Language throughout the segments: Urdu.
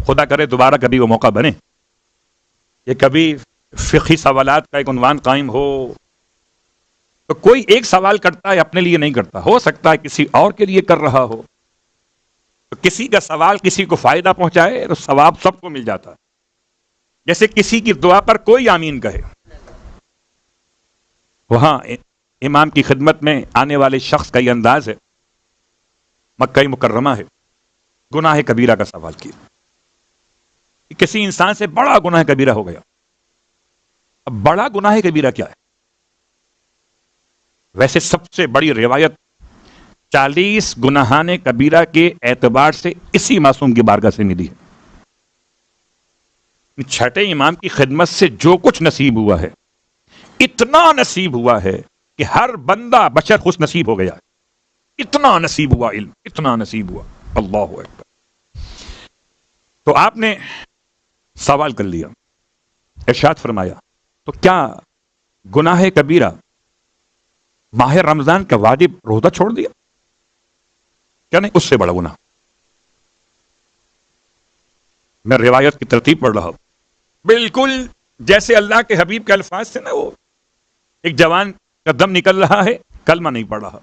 خدا کرے دوبارہ کبھی وہ موقع بنے کہ کبھی فقہی سوالات کا ایک عنوان قائم ہو تو کوئی ایک سوال کرتا ہے اپنے لیے نہیں کرتا، ہو سکتا ہے کسی اور کے لیے کر رہا ہو، تو کسی کا سوال کسی کو فائدہ پہنچائے تو ثواب سب کو مل جاتا ہے۔ جیسے کسی کی دعا پر کوئی آمین کہے، وہاں امام کی خدمت میں آنے والے شخص کا یہ انداز ہے، مکہ مکرمہ ہے، گناہ کبیرہ کا سوال کیا، کسی انسان سے بڑا گناہ کبیرہ ہو گیا۔ اب بڑا گناہ کبیرہ کیا ہے؟ ویسے سب سے بڑی روایت 40 گناہان کبیرہ کے اعتبار سے اسی معصوم کی بارگاہ سے ملی ہے۔ چھٹے امام کی خدمت سے جو کچھ نصیب ہوا ہے، اتنا نصیب ہوا ہے کہ ہر بندہ بشر خوش نصیب ہو گیا ہے، اتنا نصیب ہوا علم، اتنا نصیب ہوا۔ اللہ اکبر۔ تو آپ نے سوال کر لیا، ارشاد فرمایا تو کیا گناہ کبیرہ ماہ رمضان کا واجب روزہ چھوڑ دیا؟ کیا نہیں، اس سے بڑا گناہ۔ میں روایت کی ترتیب پڑھ رہا ہوں، بالکل جیسے اللہ کے حبیب کے الفاظ تھے نا، وہ ایک جوان کا دم نکل رہا ہے، کلمہ نہیں پڑھ رہا،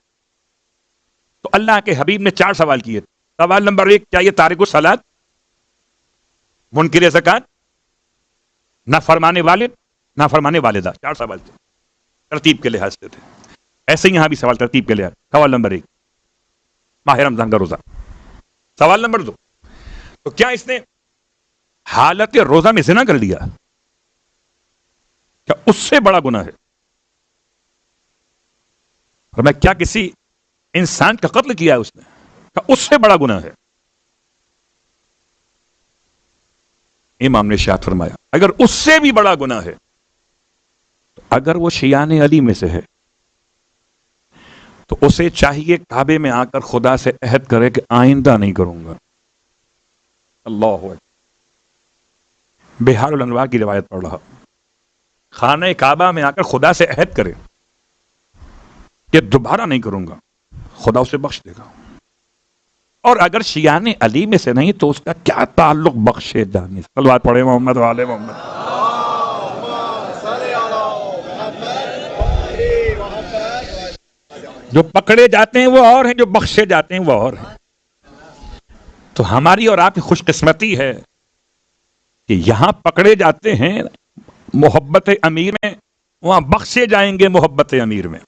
تو اللہ کے حبیب نے 4 سوال کیے۔ سوال نمبر 1، کیا یہ تارک الصلاۃ، منکر زکات، نہ فرمانے والد، نہ فرمانے والدہ؟ 4 سوال تھے، ترتیب کے لحاظ سے تھے۔ ایسے ہی یہاں بھی سوال ترتیب کے لحاظ۔ سوال نمبر 1، ماہ رمضان کا روزہ۔ سوال نمبر 2، تو کیا اس نے حالت روزہ میں زنا کر لیا؟ کیا اس سے بڑا گناہ ہے؟ اور میں کیا کسی انسان کا قتل کیا ہے اس نے؟ کیا اس سے بڑا گناہ ہے؟ امام نے ارشاد فرمایا اگر اس سے بھی بڑا گناہ ہے، تو اگر وہ شیعان علی میں سے ہے تو اسے چاہیے کعبے میں آ کر خدا سے عہد کرے کہ آئندہ نہیں کروں گا۔ اللہ اکبر۔ بہار الانوار کی روایت پڑھ رہا، خانہ کعبہ میں آ کر خدا سے عہد کرے کہ دوبارہ نہیں کروں گا، خدا اسے بخش دے گا۔ اور اگر شیعان علی میں سے نہیں تو اس کا کیا تعلق بخشے جانے سے؟ صلوات پڑھے محمد وآل محمد۔ جو پکڑے جاتے ہیں وہ اور ہیں، جو بخشے جاتے ہیں وہ اور ہیں۔ تو ہماری اور آپ کی خوش قسمتی ہے کہ یہاں پکڑے جاتے ہیں محبت امیر میں، وہاں بخشے جائیں گے محبت امیر میں۔